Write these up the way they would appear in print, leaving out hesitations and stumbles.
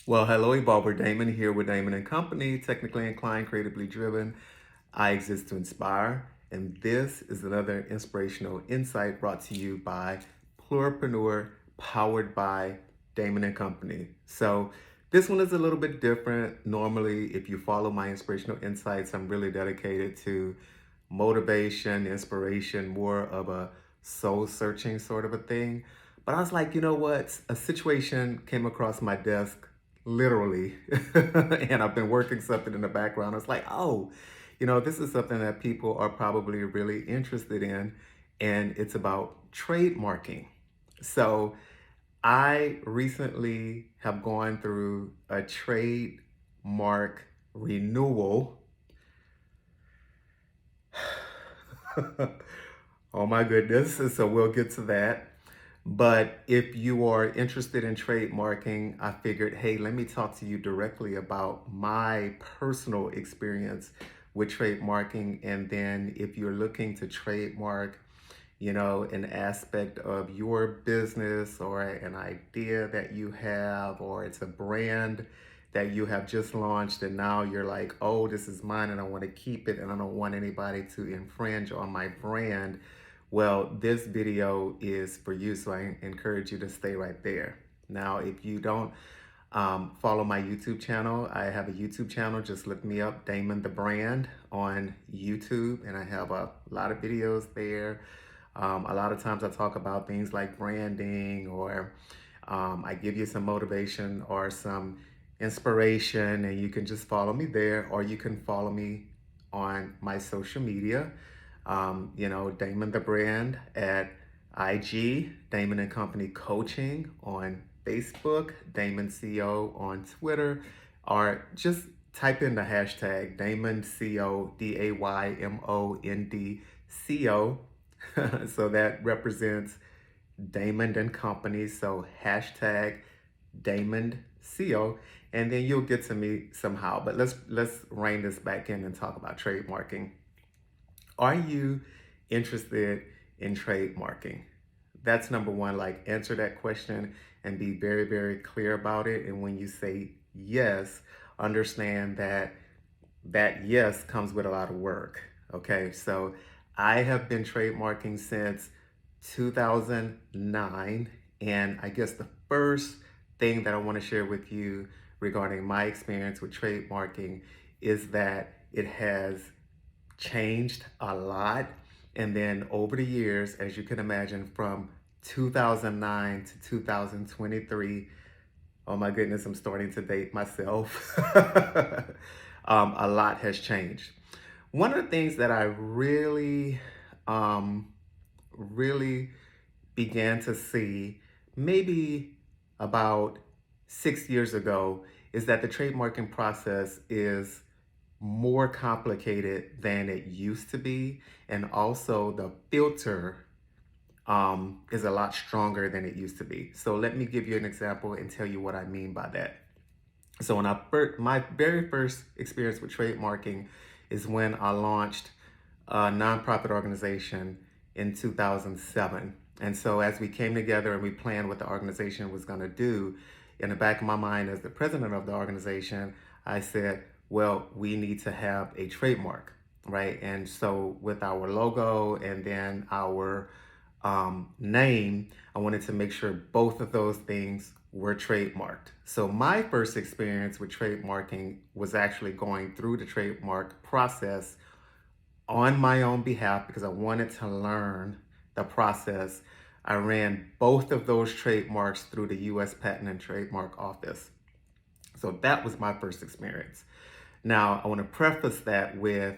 Well, hello, Evolver. Daymond here with Daymond and Company, technically inclined, creatively driven. I exist to inspire, and this is another inspirational insight brought to you by Plurapreneur, powered by Daymond and Company. So, this one is a little bit different. Normally, if you follow my inspirational insights, I'm really dedicated to motivation, inspiration, more of a soul searching sort of a thing. But I was like, you know what? A situation came across my desk literally, and I've been working something in the background. It's like, oh, this is something that people are probably really interested in, and it's about trademarking. So I recently have gone through a trademark renewal. Oh my goodness. So we'll get to that. But if you are interested in trademarking, I figured, hey, let me talk to you directly about my personal experience with trademarking. And then if you're looking to trademark, an aspect of your business or an idea that you have, or it's a brand that you have just launched and now you're like, oh, this is mine and I want to keep it and I don't want anybody to infringe on my brand. Well, this video is for you, so I encourage you to stay right there. Now, if you don't follow my YouTube channel, I have a YouTube channel. Just look me up, Daymond the Brand, on YouTube, and I have a lot of videos there. A lot of times I talk about things like branding, or I give you some motivation or some inspiration, and you can just follow me there, or you can follow me on my social media. Daymond the Brand at IG, Daymond and Company Coaching on Facebook, Daymond CO on Twitter, or just type in the hashtag Daymond CO, DAYMOND CO. So that represents Daymond and Company. So hashtag Daymond CO, and then you'll get to me somehow. But let's rein this back in and talk about trademarking. Are you interested in trademarking? That's number one. Like, answer that question and be very, very clear about it. And when you say yes, understand that that yes comes with a lot of work. Okay, so I have been trademarking since 2009. And I guess the first thing that I want to share with you regarding my experience with trademarking is that it has changed a lot. And then over the years, as you can imagine, from 2009 to 2023, oh my goodness, I'm starting to date myself. A lot has changed. One of the things that I really began to see maybe about 6 years ago is that the trademarking process is more complicated than it used to be. And also the filter is a lot stronger than it used to be. So let me give you an example and tell you what I mean by that. So my very first experience with trademarking is when I launched a nonprofit organization in 2007. And so as we came together and we planned what the organization was going to do, in the back of my mind as the president of the organization, I said, well, we need to have a trademark, right? And so with our logo and then our name, I wanted to make sure both of those things were trademarked. So my first experience with trademarking was actually going through the trademark process on my own behalf because I wanted to learn the process. I ran both of those trademarks through the US Patent and Trademark Office. So that was my first experience. Now, I want to preface that with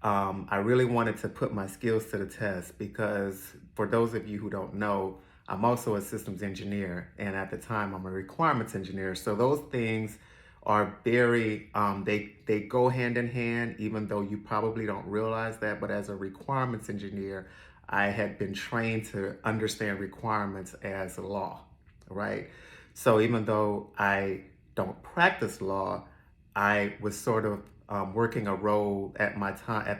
I really wanted to put my skills to the test because for those of you who don't know, I'm also a systems engineer. And at the time, I'm a requirements engineer. So those things are very, they go hand in hand, even though you probably don't realize that. But as a requirements engineer, I had been trained to understand requirements as law, right? So even though I don't practice law, I was sort of working a role at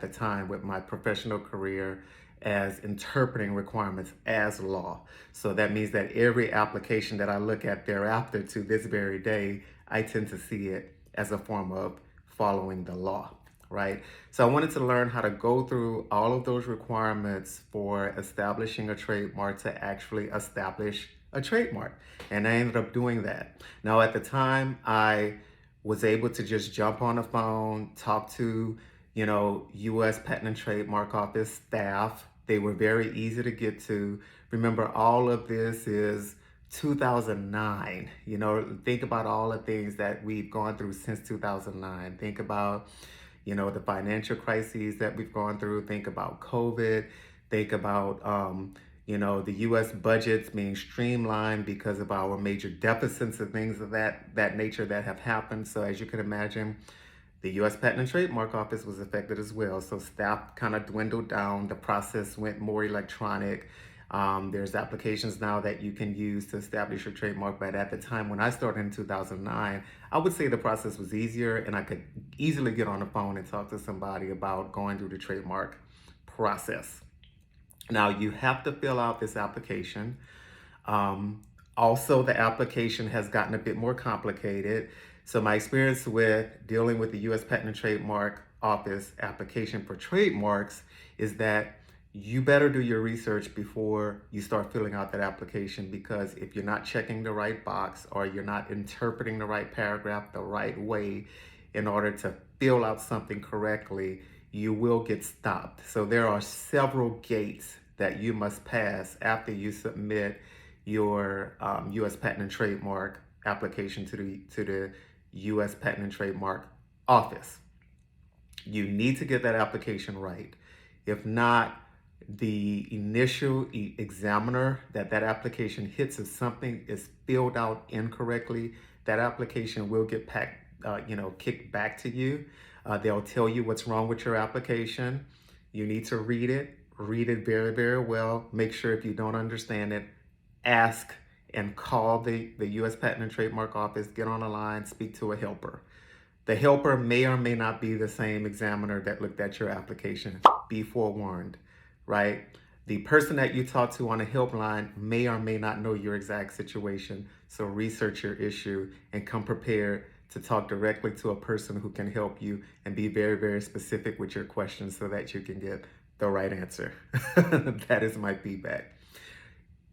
the time with my professional career as interpreting requirements as law. So that means that every application that I look at thereafter to this very day, I tend to see it as a form of following the law, right? So I wanted to learn how to go through all of those requirements for establishing a trademark to actually establish a trademark. And I ended up doing that. Now, at the time, I was able to just jump on the phone, talk to, U.S. Patent and Trademark Office staff. They were very easy to get to. Remember, all of this is 2009. Think about all the things that we've gone through since 2009. Think about, the financial crises that we've gone through. Think about COVID. Think about, the U.S. budgets being streamlined because of our major deficits and things of that nature that have happened. So as you can imagine, the U.S. Patent and Trademark Office was affected as well. So staff kind of dwindled down. The process went more electronic. There's applications now that you can use to establish your trademark. But at the time when I started in 2009, I would say the process was easier and I could easily get on the phone and talk to somebody about going through the trademark process. Now you have to fill out this application. Also, the application has gotten a bit more complicated. So my experience with dealing with the U.S. Patent and Trademark Office application for trademarks is that you better do your research before you start filling out that application, because if you're not checking the right box or you're not interpreting the right paragraph the right way in order to fill out something correctly, you will get stopped. So there are several gates that you must pass after you submit your U.S. Patent and Trademark application to the U.S. Patent and Trademark Office. You need to get that application right. If not, the initial examiner that application hits, if something is filled out incorrectly, that application will get kicked back to you. They'll tell you what's wrong with your application. You need to read it very, very well. Make sure if you don't understand it, ask and call the U.S. Patent and Trademark Office, get on the line, speak to a helper. The helper may or may not be the same examiner that looked at your application. Be forewarned, right? The person that you talk to on a helpline may or may not know your exact situation. So research your issue and come prepared to talk directly to a person who can help you, and be very, very specific with your questions so that you can get the right answer. That is my feedback.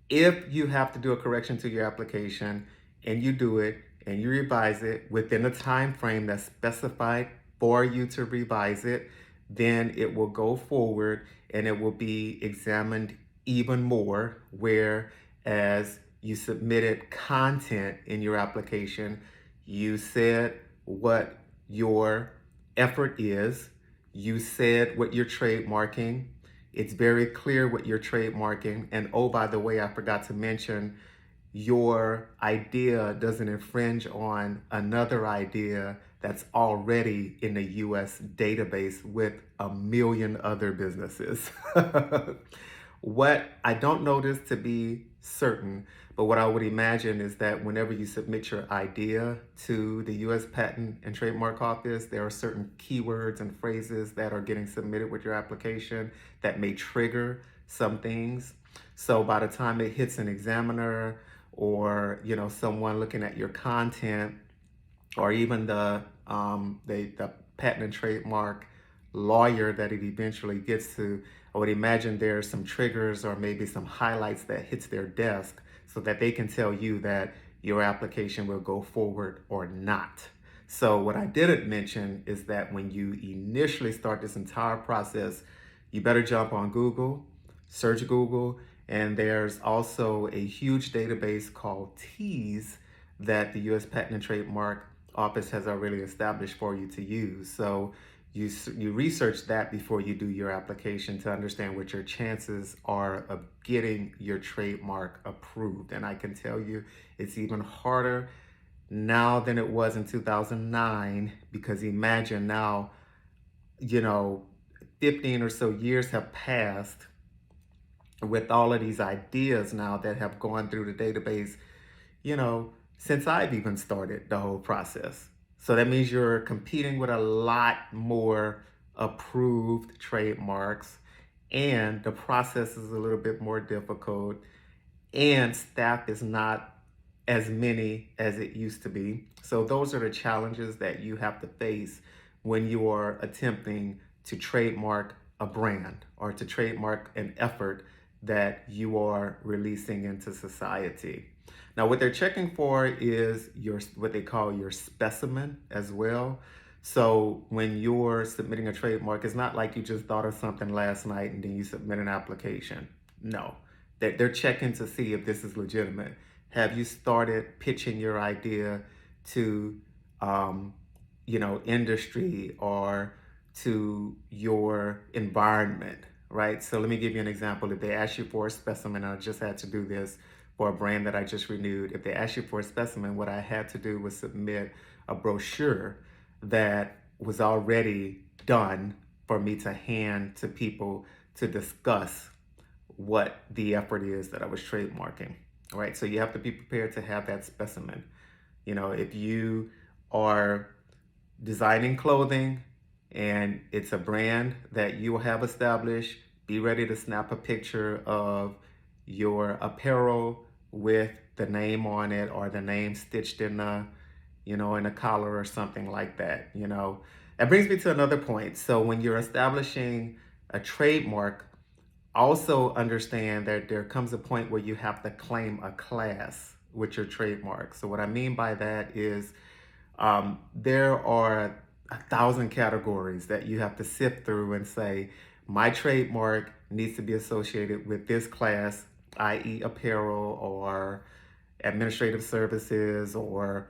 If you have to do a correction to your application and you do it and you revise it within a time frame that's specified for you to revise it, then it will go forward and it will be examined even more, whereas you submitted content in your application. You said what your effort is. You said what you're trademarking. It's very clear what you're trademarking. And oh, by the way, I forgot to mention, your idea doesn't infringe on another idea that's already in the US database with a million other businesses. What I don't know this to be certain, but what I would imagine is that whenever you submit your idea to the US Patent and Trademark Office, there are certain keywords and phrases that are getting submitted with your application that may trigger some things. So by the time it hits an examiner or someone looking at your content, or even the patent and trademark lawyer that it eventually gets to, I would imagine there's some triggers or maybe some highlights that hits their desk so that they can tell you that your application will go forward or not. So what I didn't mention is that when you initially start this entire process, you better jump on Google, search Google, and there's also a huge database called Tease that the U.S. Patent and Trademark Office has already established for you to use. So you research that before you do your application to understand what your chances are of getting your trademark approved. And I can tell you it's even harder now than it was in 2009, because imagine now, 15 or so years have passed with all of these ideas now that have gone through the database, since I've even started the whole process. So that means you're competing with a lot more approved trademarks, and the process is a little bit more difficult, and staff is not as many as it used to be. So those are the challenges that you have to face when you are attempting to trademark a brand or to trademark an effort that you are releasing into society. Now, what they're checking for is your what they call your specimen as well. So when you're submitting a trademark, it's not like you just thought of something last night and then you submit an application. No, they're checking to see if this is legitimate. Have you started pitching your idea to, um, industry or to your environment, right? So let me give you an example. If they ask you for a specimen, I just had to do this for a brand that I just renewed. If they ask you for a specimen, what I had to do was submit a brochure that was already done for me to hand to people to discuss what the effort is that I was trademarking, right? So you have to be prepared to have that specimen. If you are designing clothing and it's a brand that you have established, be ready to snap a picture of your apparel with the name on it or the name stitched in in a collar or something like that. That brings me to another point. So when you're establishing a trademark, also understand that there comes a point where you have to claim a class with your trademark. So what I mean by that is there are 1,000 categories that you have to sift through and say, my trademark needs to be associated with this class, i.e. apparel or administrative services or,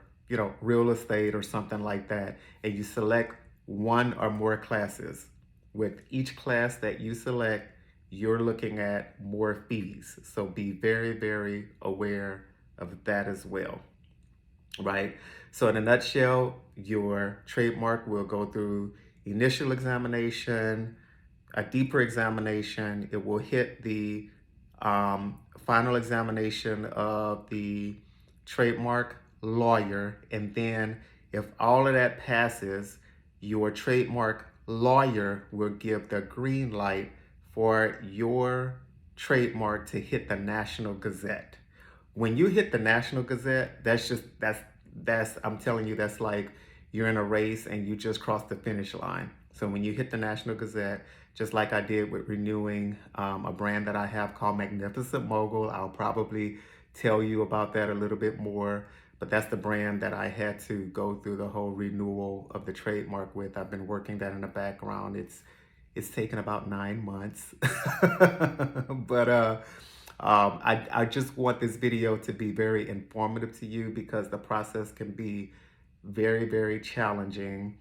real estate or something like that. And you select one or more classes. With each class that you select, you're looking at more fees. So be very, very aware of that as well, right? So in a nutshell, your trademark will go through initial examination, a deeper examination. It will hit the final examination of the trademark lawyer. And then if all of that passes, your trademark lawyer will give the green light for your trademark to hit the National Gazette. When you hit the National Gazette, that's I'm telling you, that's like you're in a race and you just crossed the finish line. So when you hit the National Gazette, just like I did with renewing a brand that I have called Magnificent Mogul, I'll probably tell you about that a little bit more, but that's the brand that I had to go through the whole renewal of the trademark with. I've been working that in the background. It's taken about 9 months, but I just want this video to be very informative to you because the process can be very, very challenging.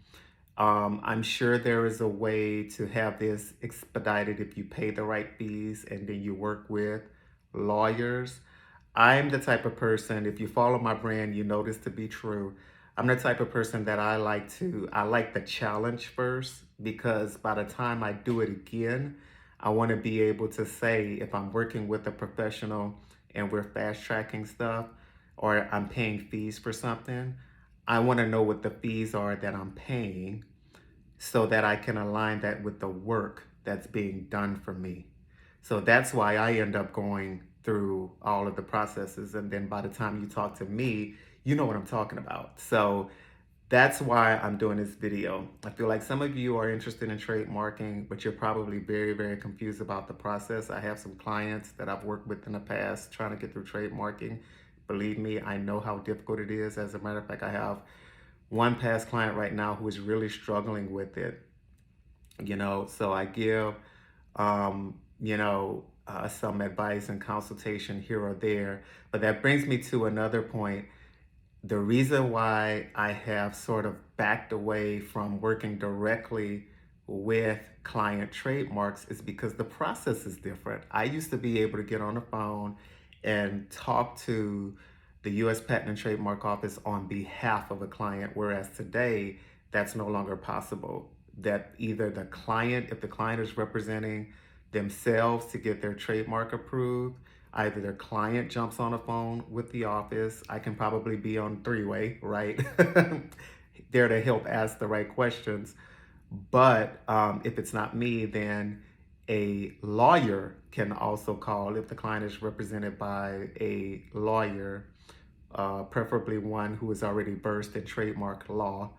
I'm sure there is a way to have this expedited if you pay the right fees and then you work with lawyers. I'm the type of person, if you follow my brand, you know this to be true. I'm the type of person that I like the challenge first, because by the time I do it again, I want to be able to say if I'm working with a professional and we're fast tracking stuff or I'm paying fees for something, I want to know what the fees are that I'm paying so that I can align that with the work that's being done for me. So that's why I end up going through all of the processes. And then by the time you talk to me, you know what I'm talking about. So that's why I'm doing this video. I feel like some of you are interested in trademarking, but you're probably very, very confused about the process. I have some clients that I've worked with in the past trying to get through trademarking. Believe me, I know how difficult it is. As a matter of fact, I have one past client right now who is really struggling with it. So I give, some advice and consultation here or there. But that brings me to another point. The reason why I have sort of backed away from working directly with client trademarks is because the process is different. I used to be able to get on the phone and talk to the U.S. Patent and Trademark Office on behalf of a client, whereas today that's no longer possible. That either the client, if the client is representing themselves to get their trademark approved, either their client jumps on a phone with the office. I can probably be on three-way, right? There to help ask the right questions. But if it's not me, then a lawyer can also call if the client is represented by a lawyer, preferably one who is already versed in trademark law.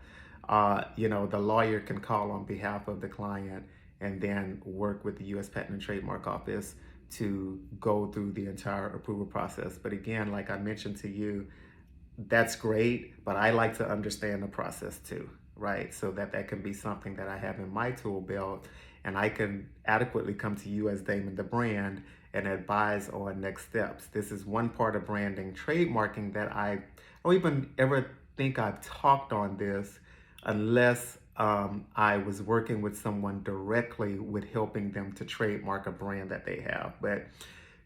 The lawyer can call on behalf of the client and then work with the U.S. Patent and Trademark Office to go through the entire approval process. But again, like I mentioned to you, that's great, but I like to understand the process too, right? So that can be something that I have in my tool belt, and I can adequately come to you as Daymond the brand and advise on next steps. This is one part of branding. Trademarking that I don't even ever think I've talked on this unless I was working with someone directly with helping them to trademark a brand that they have. But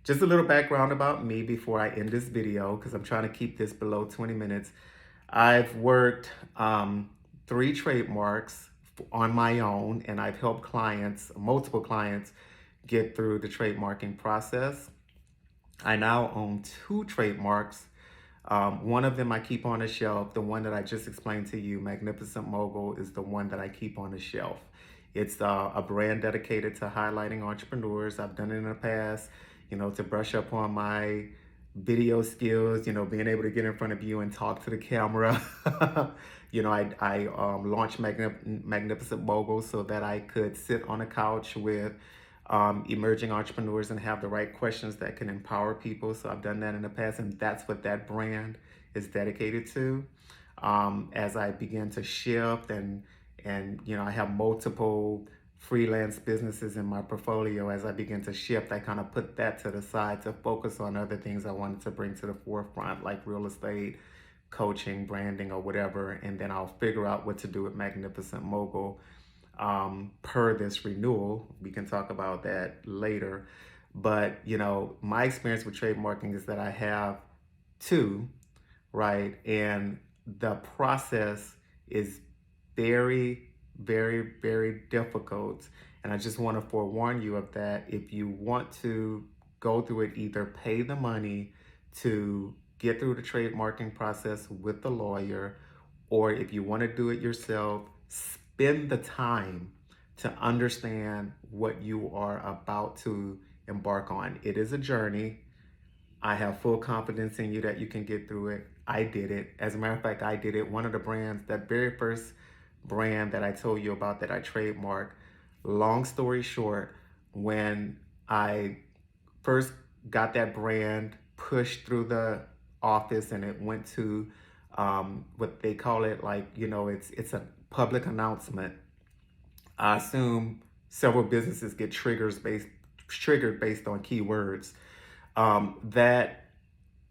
just a little background about me before I end this video, because I'm trying to keep this below 20 minutes. I've worked 3 trademarks on my own, and I've helped clients, multiple clients, get through the trademarking process. I now own 2 trademarks. One of them I keep on the shelf. The one that I just explained to you, Magnificent Mogul, is the one that I keep on the shelf. It's a brand dedicated to highlighting entrepreneurs. I've done it in the past, to brush up on my video skills, being able to get in front of you and talk to the camera. I launched Magnificent Mogul so that I could sit on a couch with emerging entrepreneurs and have the right questions that can empower people. So I've done that in the past, and that's what that brand is dedicated to. As I begin to shift and I have multiple freelance businesses in my portfolio. As I begin to shift, I kind of put that to the side to focus on other things I wanted to bring to the forefront, like real estate, coaching, branding, or whatever. And then I'll figure out what to do with Magnificent Mogul per this renewal. We can talk about that later. But, my experience with trademarking is that I have 2, right? And the process is very, very, very difficult. And I just want to forewarn you of that. If you want to go through it, either pay the money to get through the trademarking process with the lawyer, or if you want to do it yourself, spend the time to understand what you are about to embark on. It is a journey. I have full confidence in you that you can get through it. I did it. As a matter of fact, I did it. One of the brands, that very first brand that I told you about that I trademarked, long story short, when I first got that brand pushed through the office and it went to what they call it, it's a public announcement. I assume several businesses get triggered based on keywords.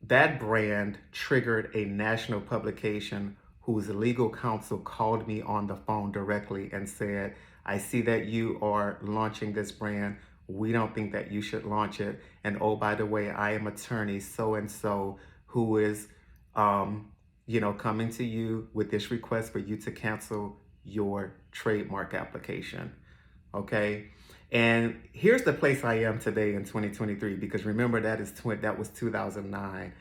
That brand triggered a national publication whose legal counsel called me on the phone directly and said, I see that you are launching this brand. We don't think that you should launch it. And oh, by the way, I am attorney so-and-so who is, coming to you with this request for you to cancel your trademark application. Okay. And here's the place I am today in 2023, because remember that was 2009.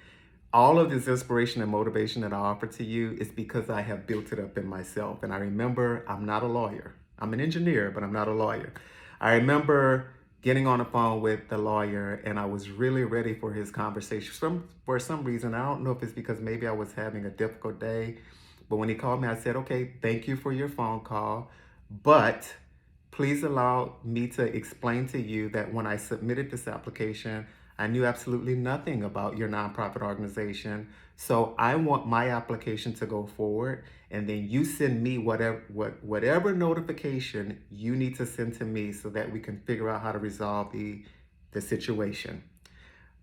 All of this inspiration and motivation that I offer to you is because I have built it up in myself. And I remember I'm not a lawyer. I'm an engineer, but I'm not a lawyer. I remember getting on the phone with the lawyer, and I was really ready for his conversation. For some reason, I don't know if it's because maybe I was having a difficult day, but when he called me, I said, okay, thank you for your phone call, but please allow me to explain to you that when I submitted this application, I knew absolutely nothing about your nonprofit organization. So I want my application to go forward, and then you send me whatever notification you need to send to me so that we can figure out how to resolve the situation.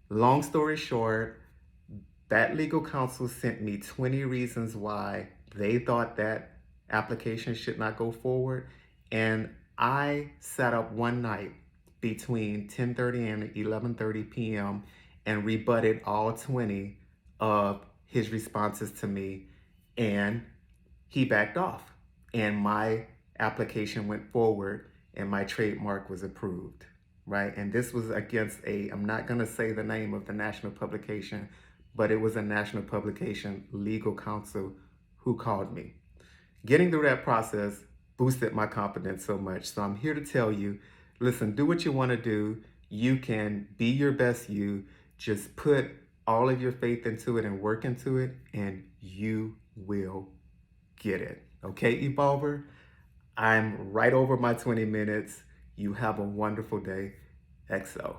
Long story short, that legal counsel sent me 20 reasons why they thought that application should not go forward. And I sat up one night between 10:30 and 11:30 p.m. and rebutted all 20 of his responses to me, and he backed off. And my application went forward and my trademark was approved, right? And this was against I'm not gonna say the name of the national publication, but it was a national publication legal counsel who called me. Getting through that process boosted my confidence so much. So I'm here to tell you, Listen, do what you want to do. You can be your best you. Just put all of your faith into it and work into it, and you will get it. Okay, Evolver? I'm right over my 20 minutes. You have a wonderful day. XO.